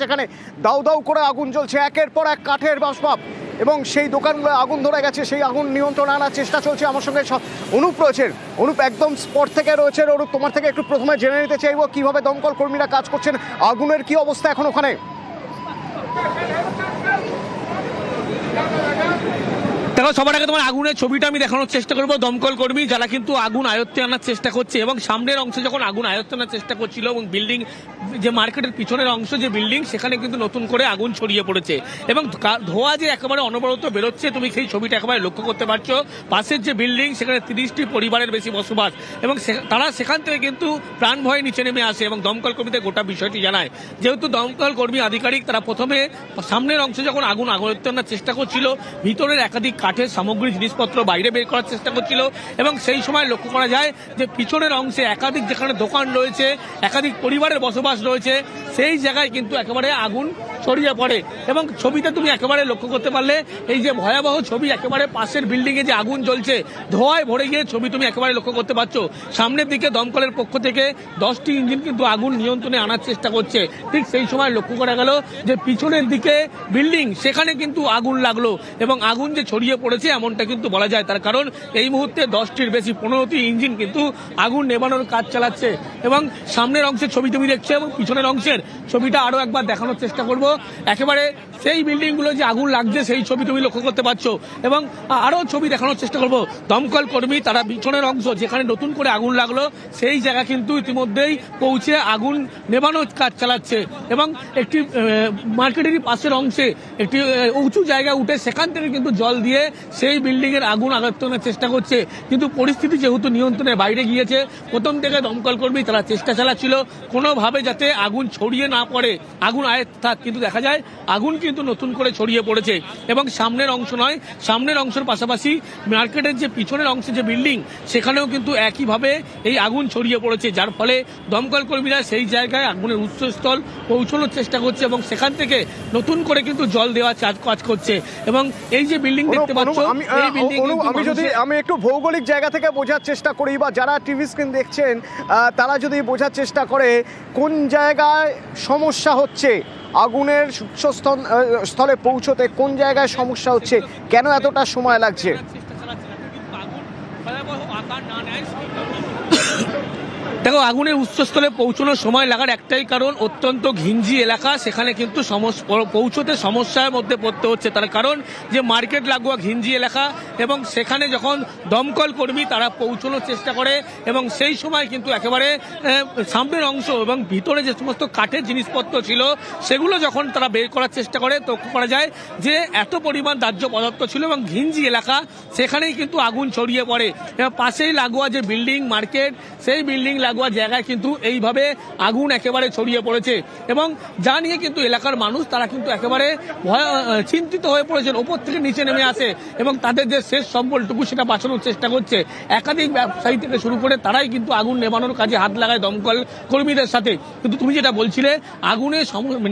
সেখানে দাউ দাউ করে আগুন জ্বলছে, একের পর এক কাঠের বাসবাব এবং সেই দোকানগুলো আগুন ধরে গেছে। সেই আগুন নিয়ন্ত্রণে আনার চেষ্টা চলছে। আমার সঙ্গে অনুপ রয়েছেন। অনুপ একদম স্পট থেকে রয়েছেন। অনুপ, তোমার থেকে একটু প্রথমে জেনে নিতে চাইবো কিভাবে দমকল কর্মীরা কাজ করছেন, আগুনের কি অবস্থা এখন ওখানে? দেখো, সবার আগে তোমার আগুনের ছবিটা আমি দেখানোর চেষ্টা করবো। দমকল কর্মী যারা কিন্তু আগুন আয়ত্তে আনার চেষ্টা করছে এবং সামনের অংশে যখন আগুন আয়ত্তে আনার চেষ্টা করছিল এবং বিল্ডিং যে মার্কেটের পিছনের অংশ যে বিল্ডিং সেখানে কিন্তু নতুন করে আগুন ছড়িয়ে পড়েছে এবং ধোঁয়া যে একেবারে অনবরত বেরোচ্ছে, তুমি সেই ছবিটা একেবারে লক্ষ্য করতে পারছো। পাশের যে বিল্ডিং সেখানে 30টি পরিবারের বেশি বসবাস এবং তারা সেখান থেকে কিন্তু প্রাণ ভয়ে নিচে নেমে আসে এবং দমকল কর্মীদের গোটা বিষয়টি জানায়। যেহেতু দমকল কর্মী আধিকারিক তারা প্রথমে সামনের অংশে যখন আগুন আয়ত্তে আনার চেষ্টা করছিল, ভিতরের একাধিক কাঠের সামগ্রী জিনিসপত্র বাইরে বের করার চেষ্টা করছিল এবং সেই সময় লক্ষ্য করা যায় যে পিছনের অংশে একাধিক যেখানে দোকান রয়েছে, একাধিক পরিবারের বসবাস রয়েছে, সেই জায়গায় কিন্তু একেবারে আগুন ছড়িয়ে পড়ে এবং ছবিটা তুমি একেবারে লক্ষ্য করতে পারলে এই যে ভয়াবহ ছবি, একেবারে পাশের বিল্ডিং এ যে আগুন জ্বলছে ধোঁয়ায় ভরে গিয়ে ছবি তুমি একেবারে লক্ষ্য করতে পারছো। সামনের দিকে দমকলের পক্ষ থেকে 10টি ইঞ্জিন কিন্তু আগুন নিয়ন্ত্রণে আনার চেষ্টা করছে। ঠিক সেই সময় লক্ষ্য করা গেল যে পিছনের দিকে বিল্ডিং সেখানে কিন্তু আগুন লাগলো এবং আগুন যে ছড়িয়ে পড়েছে এমনটা কিন্তু বলা যায়। তার কারণ এই মুহূর্তে 10টির বেশি 15টি ইঞ্জিন কিন্তু আগুন নেভানোর কাজ চালাচ্ছে এবং সামনের অংশের ছবি তুমি দেখছো এবং পিছনের অংশের ছবিটা আরো একবার দেখানোর চেষ্টা করব। একেবারে সেই বিল্ডিং গুলো যে আগুন লাগছে সেই ছবি তুমি লক্ষ্য করতে পারছো এবং আরো ছবি দেখানোর চেষ্টা করব। দমকল কর্মী তারা পিছনের অংশ যেখানে নতুন করে আগুন লাগলো সেই জায়গা কিন্তু ইতিমধ্যেই পৌঁছে আগুন নেভানোর কাজ চালাচ্ছে এবং একটি মার্কেটেরই পাশের অংশে একটি উঁচু জায়গা উঠে সেখান থেকে কিন্তু জল দিয়ে সেই বিল্ডিং এর আগুন আয়ত্তের চেষ্টা করছে। কিন্তু পরিস্থিতি যেহেতু নিয়ন্ত্রণের বাইরে গিয়েছে, প্রথম থেকে দমকল কর্মী তারা চেষ্টা চালাচ্ছিল কোনোভাবে যাতে আগুন ছড়িয়ে না পড়ে, আগুন আয়ত্ত থাক, কিন্তু দেখা যায় আগুন কিন্তু নতুন করে ছড়িয়ে পড়েছে এবং সামনের অংশ নয়, সামনের অংশের পাশাপাশি মার্কেটের যে পিছনের অংশে যে বিল্ডিং সেখানেও কিন্তু একইভাবে এই আগুন ছড়িয়ে পড়েছে, যার ফলে দমকল কর্মীরা সেই জায়গায় আগুনের উৎসস্থল পৌঁছানোর চেষ্টা করছে এবং সেখান থেকে নতুন করে কিন্তু জল দেওয়ার কাজ করছে এবং এই যে বিল্ডিং দেখতে পাচ্ছ এই বিল্ডিং আমি একটু ভৌগোলিক জায়গা থেকে বোঝার চেষ্টা করি বা যারা টিভি স্ক্রিন দেখছেন তারা যদি বোঝার চেষ্টা করে কোন জায়গায় সমস্যা হচ্ছে, আগুনের উৎসস্থলে পৌঁছতে কোন জায়গায় সমস্যা হচ্ছে, কেন এতটা সময় লাগছে? দেখো, আগুনের উৎসস্থলে পৌঁছানোর সময় লাগার একটাই কারণ, অত্যন্ত ঘিঞ্জি এলাকা, সেখানে কিন্তু পৌঁছতে সমস্যার মধ্যে পড়তে হচ্ছে। তার কারণ যে মার্কেট লাগোয়া ঘিঞ্জি এলাকা এবং সেখানে যখন দমকল কর্মী তারা পৌঁছানোর চেষ্টা করে এবং সেই সময় কিন্তু একেবারে সামনের অংশ এবং ভিতরে যে সমস্ত কাঠের জিনিসপত্র ছিল সেগুলো যখন তারা বের করার চেষ্টা করে লক্ষ্য করা যায় যে এত পরিমাণ দাহ্য পদার্থ ছিল এবং ঘিঞ্জি এলাকা সেখানেই কিন্তু আগুন ছড়িয়ে পড়ে এবং পাশেই লাগোয়া যে বিল্ডিং মার্কেট সেই বিল্ডিং লাগোয়া জায়গায় কিন্তু এইভাবে আগুন একেবারে ছড়িয়ে পড়েছে এবং যা নিয়ে কিন্তু এলাকার মানুষ তারা কিন্তু একেবারে চিন্তিত হয়ে পড়েছেন। ওপর থেকে নিচে নেমে আসে এবং তাদের যে শেষ সম্বলটুকু সেটা বাঁচানোর চেষ্টা করছে। একাধিক ব্যবসায়ী থেকে শুরু করে তারাই কিন্তু আগুন নেভানোর কাজে হাত লাগায় দমকল কর্মীদের সাথে। কিন্তু তুমি যেটা বলছিলে, আগুনের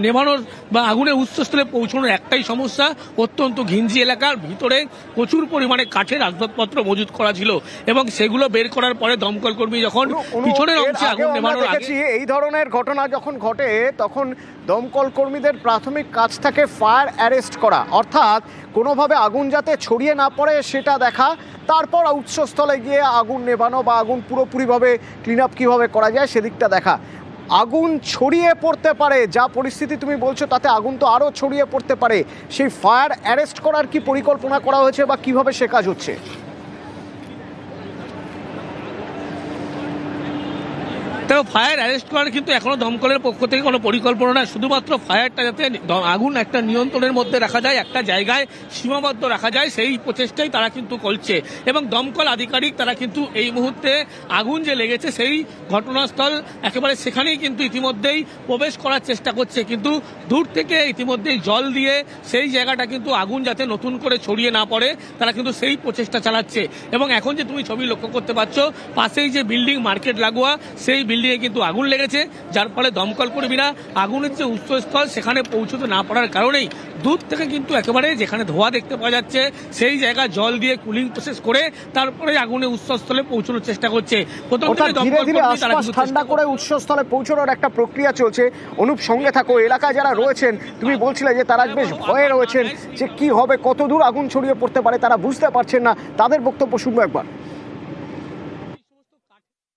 নেভানোর বা আগুনের উৎসস্থলে পৌঁছানোর একটাই সমস্যা, অত্যন্ত ঘিঞ্জি এলাকার ভিতরে প্রচুর পরিমাণে কাঠের আসবাবপত্র মজুত করা ছিল এবং সেগুলো বের করার পরে দমকল কর্মী যখন পিছনের অংশে আগুন নেভানোর আগে এই ধরনের ঘটনা যখন ঘটে তখন দমকল কর্মীদের প্রাথমিক কাজ থাকে ফায়ার অ্যারেস্ট করা, অর্থাৎ কোনোভাবে আগুন যাতে ছড়িয়ে না পড়ে সেটা দেখা, তারপর উৎসস্থলে গিয়ে আগুন নেভানো বা আগুন পুরোপুরিভাবে ক্লিন আপ কীভাবে করা যায় সেদিকটা দেখা। আগুন ছড়িয়ে পড়তে পারে, যা পরিস্থিতি তুমি বলছো তাতে আগুন তো আরও ছড়িয়ে পড়তে পারে, সেই ফায়ার অ্যারেস্ট করার কি পরিকল্পনা করা হয়েছে বা কিভাবে সে কাজ হচ্ছে? দেখো, ফায়ার অ্যারেস্ট করার কিন্তু এখনো দমকলের পক্ষ থেকে কোনো পরিকল্পনা নয়। শুধুমাত্র ফায়ারটা যাতে আগুন একটা নিয়ন্ত্রণের মধ্যে রাখা যায়, একটা জায়গায় সীমাবদ্ধ রাখা যায়, সেই প্রচেষ্টাই তারা কিন্তু করছে এবং দমকল আধিকারিক তারা কিন্তু এই মুহূর্তে আগুন যে লেগেছে সেই ঘটনাস্থল একেবারে সেখানেই কিন্তু ইতিমধ্যেই প্রবেশ করার চেষ্টা করছে, কিন্তু দূর থেকে ইতিমধ্যেই জল দিয়ে সেই জায়গাটা কিন্তু আগুন যাতে নতুন করে ছড়িয়ে না পড়ে তারা কিন্তু সেই প্রচেষ্টা চালাচ্ছে এবং এখন যে তুমি ছবি লক্ষ্য করতে পারছো পাশেই যে বিল্ডিং মার্কেট লাগোয়া সেই বিল্ডিংয়ে কিন্তু আগুন লেগেছে, যার ফলে দমকল কর্মীরা আগুনের যে উৎসস্থল সেখানে পৌঁছতে না পারার কারণেই দূর থেকে কিন্তু একেবারে যেখানে ধোঁয়া দেখতে পাওয়া যাচ্ছে সেই জায়গায় জল দিয়ে কুলিং প্রসেস করে তারপরে আগুনের উৎসস্থলে পৌঁছানোর চেষ্টা করছে। প্রথম অর্থাৎ থেকে ধীরে দমকল ধীরে কর্মী তারা আশপাশ কিন্তু ঠান্ডা করে উৎসস্থলে পৌঁছানোর একটা প্রক্রিয়া চলছে। অনুপ, সঙ্গে থাকো। এলাকায় যারা রয়েছেন, তুমি বলছিলে যে তারা বেশ ভয়ে রয়েছেন যে কি হবে, কত দূর আগুন ছড়িয়ে পড়তে পারে, তারা বুঝতে পারছেন না। তাদের বক্তব্য শুনবো একবার।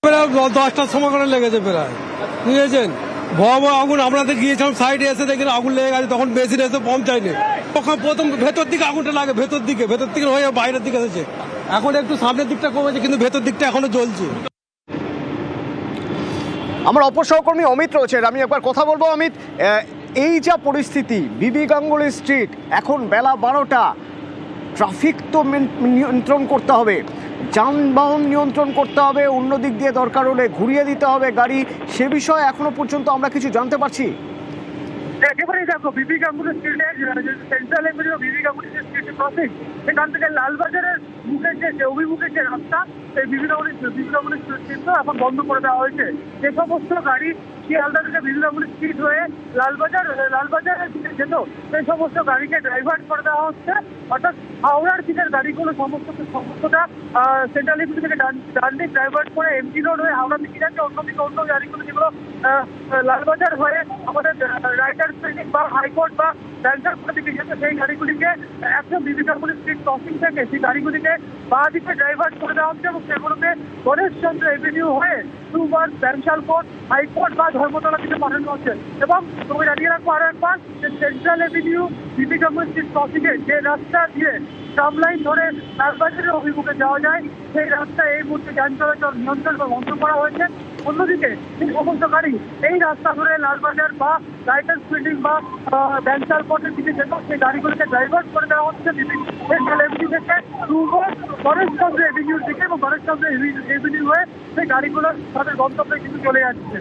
প্রায় 10টার সময় করে লেগেছে প্রায়, বুঝেছেন। ভয়াবহ আগুন। আমরা তো গিয়েছিলাম সাইডে, এসে দেখি আগুন লেগে গেছে, তখন মেশিন এসে পৌঁছায়নি। তখন প্রথম ভেতর দিকে আগুনটা লাগে, ভেতর দিকে হয়ে বাইরের দিকে এসেছে। এখন একটু সামনের দিকটা কমেছে, কিন্তু ভেতর দিকটা এখনো জ্বলছে। আমার অপর সহকর্মী অমিত রয়েছেন, আমি একবার কথা বলবো। অমিত, এই যা পরিস্থিতি, বিবি গাঙ্গুলি স্ট্রিট, এখন বেলা 12টা, ট্রাফিক তো নিয়ন্ত্রণ করতে হবে, যানবাহন নিয়ন্ত্রণ করতে হবে, অন্য দিক দিয়ে দরকার হলে ঘুরিয়ে দিতে হবে গাড়ি, সে বিষয়ে এখনো পর্যন্ত আমরা কিছু জানতে পারছি? একেবারেই দেখো, বিবি গাঙ্গুলি স্ট্রিটের সেন্ট্রাল এভিনিউ বিবি গাঙ্গুলি স্ট্রিট ক্রসিং, সেখান থেকে লালবাজারের মুখের যে অভিমুখের যে রাস্তা, সেই বিবি গাঙ্গুলি স্ট্রিট কিন্তু এখন বন্ধ করে দেওয়া হয়েছে। যে সমস্ত গাড়ি শিয়ালদা থেকে বিবি গাঙ্গুলি স্ট্রিট হয়ে লালবাজারের দিকে যেত, সেই সমস্ত গাড়িকে ডাইভার্ট করে দেওয়া হচ্ছে। অর্থাৎ হাওড়ার দিকের গাড়িগুলো সমস্তটা সেন্ট্রাল এভিনিউ থেকে ডান দিক ডাইভার্ট করে এমজি রোড হয়ে হাওড়ার দিকে যাচ্ছে। অন্যদিকে অন্য গাড়িগুলো যেগুলো লালবাজার হয়ে আমাদের রাইটার্স বিল্ডিং বা হাইকোর্ট বা ব্যাংকার দিকে যেতে, সেই গাড়িগুলিকে একদম বিবি গাঙ্গুলি স্ট্রিট ক্রসিং থেকে সেই গাড়িগুলিকে বাঁ দিকে ডাইভার্ট করে দেওয়া হচ্ছে এবং সেগুলোকে গণেশচন্দ্র এভিনিউ হয়ে দুবার ব্যাংশাল কোর্ট, হাইকোর্ট বা ধর্মতলা দিকে পাঠানো হচ্ছে। এবং তুমি জানিয়ে রাখবো আরো একবার যে সেন্ট্রাল এভিনিউ বিবি গাঙ্গুলি স্ট্রিট ক্রসিং এ যে রাস্তা দিয়ে সামলাইন ধরে লালবাজারের অভিমুখে যাওয়া যায়, সেই রাস্তায় এই মুহূর্তে যান চলাচল নিয়ন্ত্রণ বন্ধ করা হয়েছে। অন্যদিকে যে সমস্ত গাড়ি এই রাস্তা ধরে লালবাজার বা রাইটার্স বিল্ডিং বা ব্যাংশাল কোর্টের দিকে যেত, সেই গাড়িগুলিকে ডাইভার্ট করে দেওয়া হচ্ছে সেন্ট্রাল এভিনিউ থেকে গণেশচন্দ্র এভিনিউর দিকে, এবং গণেশচন্দ্র এভিনিউ হয়ে সেই গাড়িগুলো তাদের গন্তব্যে কিন্তু চলে যাচ্ছে।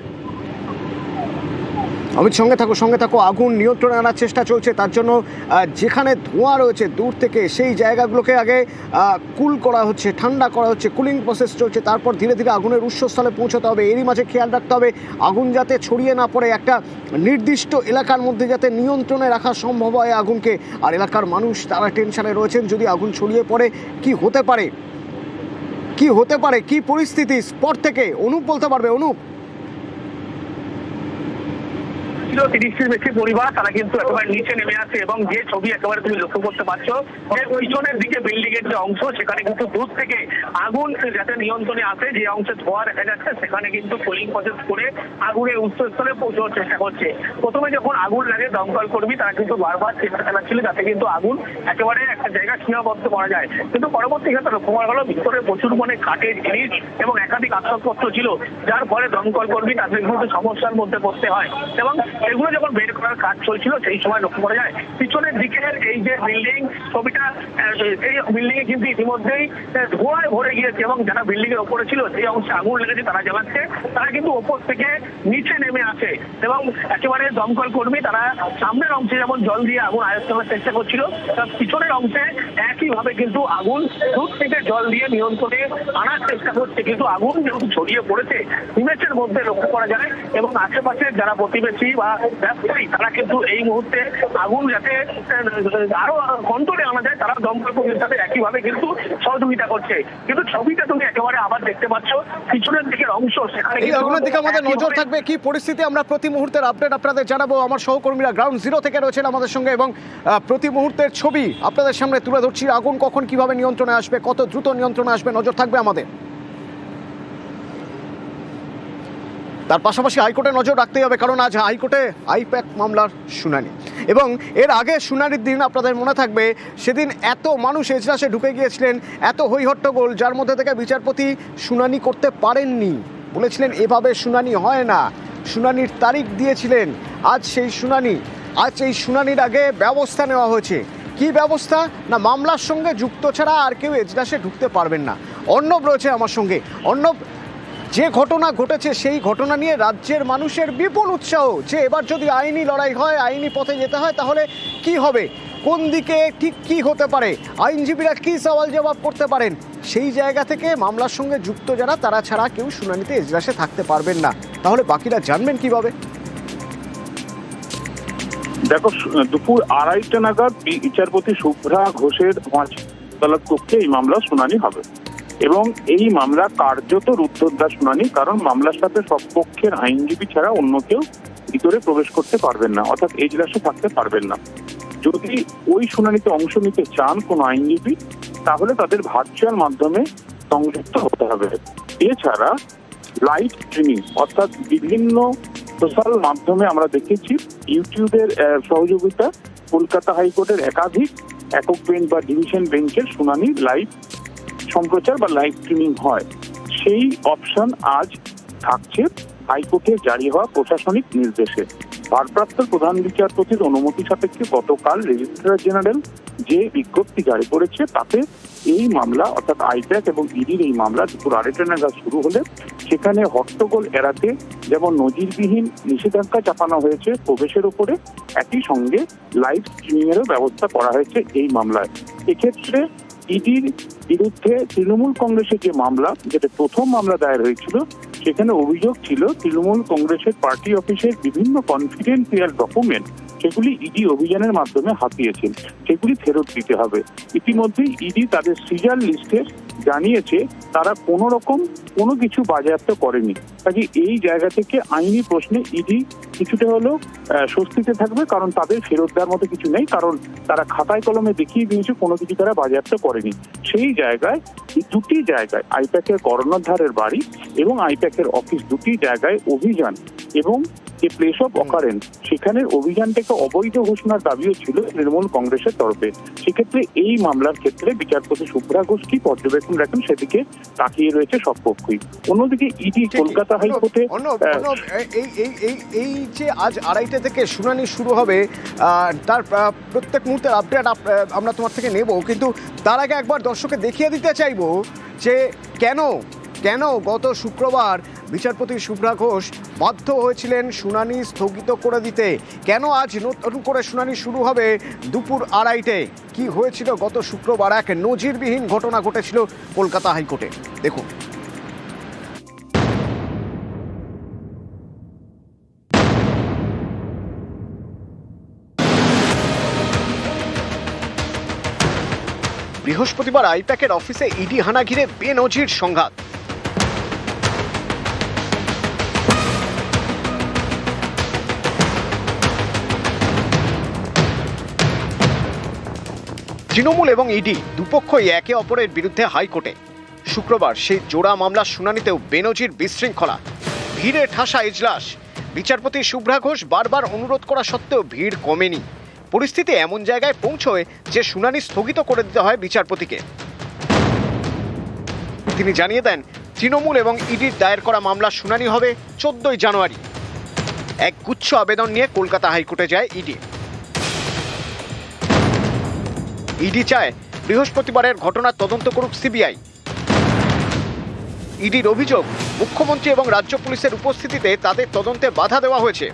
অমিত, সঙ্গে থাকো। আগুন নিয়ন্ত্রণে আনার চেষ্টা চলছে, তার জন্য যেখানে ধোঁয়া রয়েছে দূর থেকে সেই জায়গাগুলোকে আগে কুল করা হচ্ছে, ঠান্ডা করা হচ্ছে, কুলিং প্রসেস চলছে, তারপর ধীরে ধীরে আগুনের উৎসস্থলে পৌঁছাতে হবে। এরই মাঝে খেয়াল রাখতে হবে আগুন যাতে ছড়িয়ে না পড়ে, একটা নির্দিষ্ট এলাকার মধ্যে যাতে নিয়ন্ত্রণে রাখা সম্ভব হয় আগুনকে। আর এলাকার মানুষ তারা টেনশনে রয়েছেন, যদি আগুন ছড়িয়ে পড়ে কি হতে পারে, কি পরিস্থিতি স্পট থেকে অনুপ বলতে পারবে? অনুপ, 30টির বেশি পরিবার তারা কিন্তু একেবারে নিচে নেমে আছে, এবং যে ছবি একেবারে তুমি লক্ষ্য করতে পারছো যে পিছনের দিকে বিল্ডিং এর যে অংশ, সেখানে কিন্তু দূর থেকে আগুন যাতে নিয়ন্ত্রণে আসে, যে অংশে ধোঁয়া দেখা যাচ্ছে সেখানে কিন্তু কুলিং প্রসেস করে আগুনের উৎসস্থলে পৌঁছানোর চেষ্টা করছে। প্রথমে যখন আগুন লাগে দমকল কর্মী তারা কিন্তু বারবার চেষ্টা চালাচ্ছিল যাতে কিন্তু আগুন একেবারে একটা জায়গা সীমাবদ্ধ করা যায়, কিন্তু পরবর্তী ক্ষেত্রে লক্ষ্য করা হলো ভিতরে প্রচুর মানে কাঠের জিনিস এবং একাধিক আসবাবপত্র ছিল, যার ফলে দমকল কর্মী তাদের কিন্তু সমস্যার মধ্যে পড়তে হয়। এবং এগুলো যখন বের করার কাজ চলছিল সেই সময় লক্ষ্য করা যায় পিছনের দিকের এই যে বিল্ডিং ছবিটা, এই বিল্ডিং এ কিন্তু ইতিমধ্যেই ধোঁয়ায় ভরে গিয়েছে, এবং যারা বিল্ডিং এর ওপরে ছিল সেই অংশে আগুন লেগেছে তারা জ্বালাচ্ছে, তারা কিন্তু ওপর থেকে নিচে নেমে আসে, এবং একেবারে দমকল কর্মী তারা সামনের অংশে যেমন জল দিয়ে আগুন আয়ত্তের চেষ্টা করছিল, তার পিছনের অংশে একইভাবে কিন্তু আগুন দূর থেকে জল দিয়ে নিয়ন্ত্রণে আনার চেষ্টা করছে। কিন্তু আগুন যেহেতু ছড়িয়ে পড়েছে ইমেজের মধ্যে লক্ষ্য করা যায়, এবং আশেপাশের যারা প্রতিবেশী বা ব্যবসায়ী তারা কিন্তু এই মুহূর্তে আগুন যাতে আরো কন্ট্রোলে আনা যায় তারা দমকল কর্মীর সাথে একইভাবে কিন্তু সহযোগিতা করছে। কিন্তু ছবিটা তুমি একেবারে আবার দেখতে পাচ্ছ পিছনের দিকের অংশ, সেখানে এই আগুনের দিকে আমাদের নজর থাকবে। কি পরিস্থিতি আমরা প্রতি মুহূর্তের আপডেট আপনাদের জানাবো। আমার সহকর্মীরা গ্রাউন্ড জিরো থেকে রয়েছেন আমাদের সঙ্গে, এবং প্রতি মুহূর্তের ছবি আপনাদের সামনে তুলে ধরছি। আগুন কখন কিভাবে নিয়ন্ত্রণে আসবে, কত দ্রুত নিয়ন্ত্রণে আসবে, নজর থাকবে আমাদের। তার পাশাপাশি হাইকোর্টে নজর রাখতেই হবে, কারণ আজ হাইকোর্টে আইপ্যাক মামলার শুনানি, এবং এর আগে শুনানির দিন আপনাদের মনে থাকবে সেদিন এত মানুষ এজলাসে ঢুকে গিয়েছিলেন, এত হইহট্টগোল, যার মধ্যে থেকে বিচারপতি শুনানি করতে পারেননি, বলেছিলেন এভাবে শুনানি হয় না, শুনানির তারিখ দিয়েছিলেন। আজ এই শুনানির আগে ব্যবস্থা নেওয়া হয়েছে। কি ব্যবস্থা? না, মামলার সঙ্গে যুক্ত ছাড়া আর কেউ এজলাসে ঢুকতে পারবেন না। অর্ণব রয়েছে আমার সঙ্গে। অর্ণব, যে ঘটনা ঘটেছে সেই ঘটনা নিয়ে রাজ্যের মানুষের বিপুল উৎসাহ, যে এবার যদি আইনি লড়াই হয়, আইনি পথে যেতে হয়, তাহলে কি হবে, কোন দিকে ঠিক কি হতে পারে, আইনজীবীরা কি সওয়াল জবাব করতে পারেন, সেই জায়গা থেকে মামলার সঙ্গে যুক্ত যারা তারা ছাড়া কেউ শুনানিতে এজলাসে থাকতে পারবেন না। তাহলে বাকিরা জানবেন কিভাবে? দেখো, দুপুর 2:30টা নাগাদ বিচারপতি শুভ্রা ঘোষের আদালত কক্ষে এই মামলা শুনানি হবে এবং এই মামলা কার্যত রুদ্ধদ্বার শুনানি, কারণ মামলার সাথে সব পক্ষের আইনজীবী ছাড়া অন্য কেউ ভিতরে প্রবেশ করতে পারবেন না, অর্থাৎ এজলাসে থাকতে পারবেন না। যদি ওই শুনানিতে অংশ নিতে চান কোনো আইনজীবী, তাহলে তাদের ভার্চুয়াল মাধ্যমে সংযুক্ত হতে হবে। এছাড়া লাইভ স্ট্রিমিং, অর্থাৎ বিভিন্ন সোশ্যাল মাধ্যমে আমরা দেখেছি ইউটিউবের সহযোগিতা কলকাতা হাইকোর্টের একাধিক একক বেঞ্চ বা ডিভিশন বেঞ্চের শুনানি লাইভ সম্প্রচার বা লাইভ স্ট্রিমিং হয়। সেই অপশন আজ থাকছে হাইকোর্টে জারি হওয়া প্রশাসনিক নির্দেশে। ভারপ্রাপ্ত প্রধান বিচারপতির অনুমতি সাপেক্ষে গতকাল রেজিস্ট্রার জেনারেল যে বিজ্ঞপ্তি জারি করেছে, তাতে এই মামলা অর্থাৎ আইপ্যাক এবং ইডির এই মামলা দুপুর 2:30 নাগাদ শুরু হলে সেখানে হট্টগোল এড়াতে যেমন নজিরবিহীন নিষেধাজ্ঞা চাপানো হয়েছে প্রবেশের উপরে, একই সঙ্গে লাইভ স্ট্রিমিং এরও ব্যবস্থা করা হয়েছে এই মামলায়। এক্ষেত্রে ইডির বিরুদ্ধে তৃণমূল কংগ্রেসের যে মামলা, যেটা প্রথম মামলা দায়ের হয়েছিল, সেখানে অভিযোগ ছিল তৃণমূল কংগ্রেসের পার্টি অফিসের বিভিন্ন কনফিডেন্সিয়াল ডকুমেন্ট সেগুলি ইডি অভিযানের মাধ্যমে হাতিয়েছে, সেগুলি ফেরত দিতে হবে। ইতিমধ্যেই ইডি তাদের সিজার লিস্টে জানিয়েছে তারা কোনো রকম কোনো কিছু বাজেয়াপ্ত করেনি। কাজে এই জায়গা থেকে আইনি প্রশ্নে ইডি কিছুটা হলেও স্বস্তিতে থাকবে, কারণ তাদের ফেরত দেওয়ার মতো কিছু নেই, কারণ তারা খাতায় কলমে দেখিয়ে দিয়েছে কোনো কিছু তারা বাজেয়াপ্ত করেনি। সেই জায়গায় দুটি জায়গায় আইপ্যাকের কর্ণধারের বাড়ি এবং আইপ্যাকের অফিস দুটি জায়গায় অভিযান এবং যে প্লেস অফ অকারেন্স, সেখানের অভিযানটাকে অবৈধ ঘোষণার দাবিও ছিল তৃণমূল কংগ্রেসের তরফে। সেক্ষেত্রে এই মামলার ক্ষেত্রে বিচারপতি শুভ্রা ঘোষ কি পর্যবেক্ষণ রাখেন সেদিকে তাকিয়ে রয়েছে সব পক্ষই। অন্যদিকে ইডি কলকাতা হাইকোর্টে এই যে আজ 2:30 থেকে শুনানি শুরু হবে, তার প্রত্যেক মুহূর্তের আপডেট আমরা তোমার থেকে নেব, কিন্তু তার আগে একবার দর্শককে দেখিয়ে দিতে চাইবো যে কেন গত শুক্রবার বিচারপতি শুভ্রা ঘোষ বাধ্য হয়েছিলেন শুনানি স্থগিত করে দিতে। কেন আজ নতুন করে শুনানি শুরু হবে দুপুর 2:30টায়? কি হয়েছিল গত শুক্রবার? এক নজিরবিহীন ঘটনা ঘটেছিল কলকাতা হাইকোর্টে, দেখুন। বৃহস্পতিবার আইপ্যাকের অফিসে ইডি হানা ঘিরে বেনজির সংঘাত। তৃণমূল এবং ইডি দুপক্ষই একে অপরের বিরুদ্ধে হাইকোর্টে। শুক্রবার সেই জোড়া মামলার শুনানিতেও বেনজির বিশৃঙ্খলা, ভিড়ে ঠাসা এজলাস। বিচারপতি শুভ্রা ঘোষ বারবার অনুরোধ করা সত্ত্বেও ভিড় কমেনি। পরিস্থিতি এমন জায়গায় পৌঁছয় যে শুনানি স্থগিত করে দিতে হয় বিচারপতিকে। তিনি জানিয়ে দেন তৃণমূল এবং ইডির দায়ের করা মামলার শুনানি হবে 14 জানুয়ারি। এক গুচ্ছ আবেদন নিয়ে কলকাতা হাইকোর্টে যায় ইডি। ইডি চায় বৃহস্পতিবারের ঘটনার তদন্ত করুক সিবিআই। ইডির অভিযোগ, মুখ্যমন্ত্রী এবং রাজ্য পুলিশের উপস্থিতিতে তাদের তদন্তে বাধা দেওয়া হয়েছে।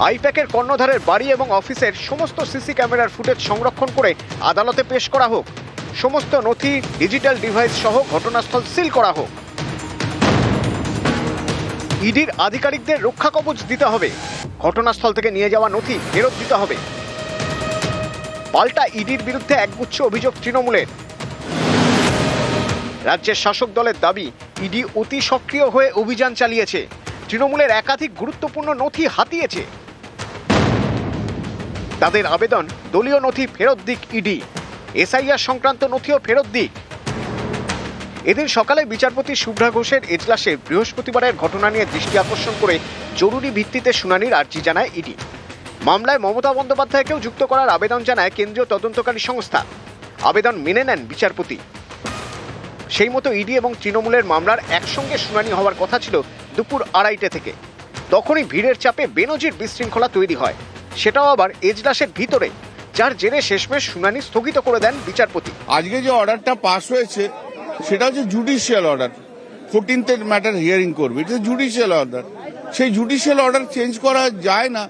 আইপ্যাকের কর্ণধারের বাড়ি এবং অফিসের সমস্ত সিসি ক্যামেরার ফুটেজ সংরক্ষণ করে আদালতে পেশ করা হোক। সমস্ত নথি, ডিজিটাল ডিভাইস সহ ঘটনাস্থল সিল করা হোক। ইডির আধিকারিকদের রক্ষা কবচ দিতে হবে। ঘটনাস্থল থেকে নিয়ে যাওয়া নথি ফেরত দিতে হবে। পাল্টা ইডির বিরুদ্ধে একগুচ্ছ অভিযোগ তৃণমূলের। রাজ্যের শাসক দলের দাবি, ইডি অতি সক্রিয় হয়ে অভিযান চালিয়েছে, তৃণমূলের একাধিক গুরুত্বপূর্ণ নথি হাতিয়েছে। তাদের আবেদন, দলীয় নথি ফেরত দিক ইডি, এসআইআর সংক্রান্ত নথিও ফেরত দিক। এদিন সকালে বিচারপতি শুভ্রা ঘোষের এজলাসে বৃহস্পতিবারের ঘটনা নিয়ে দৃষ্টি আকর্ষণ করে জরুরি ভিত্তিতে শুনানির আর্জি জানায় ইডি। মামলায় মমতা বন্দ্যোপাধ্যায়কেও যুক্ত করার আবেদন জানায় কেন্দ্রীয় তদন্তকারী সংস্থা। আবেদন মেনে নেন বিচারপতি। সেই মতো ইডি এবং তৃণমূলের মামলার একসঙ্গে শুনানি হওয়ার কথা ছিল দুপুর 2:30 থেকে। তখনই ভিড়ের চাপে বেনজির বিশৃঙ্খলা তৈরি হয়, সেটাও আবার এজলাসের ভিতরে, যার জেরে শেষমেশ শুনানি স্থগিত করে দেন বিচারপতি। আজকে যে অর্ডারটা পাস হয়েছে সেটা হচ্ছে judicial order. 14th matter hearing করবে, এটা জুডিশিয়াল অর্ডার। সেই জুডিশিয়াল অর্ডার চেঞ্জ করা যায় না,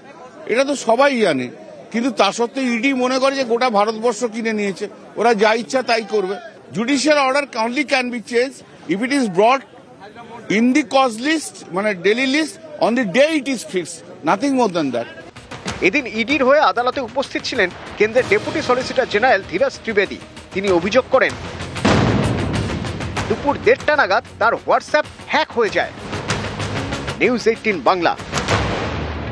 এটা তো সবাই জানে, কিন্তু তা সত্ত্বেও ইডি মনে করে যে গোটা ভারতবর্ষ কিনে নিয়েছে, ওরা যা ইচ্ছা তাই করবে। Judicial order only can be changed if it is brought in the cause list মানে daily list on the day it is fixed, nothing more than that. এদিন ইডির হয়ে আদালতে উপস্থিত ছিলেন কেন্দ্রের deputy solicitor general Dhiraj Trivedi. তিনি অভিযোগ করেন দুপুর 1:30 নাগাদ তার হোয়াটসঅ্যাপ হ্যাক হয়ে যায়। নিউজ 18 বাংলা।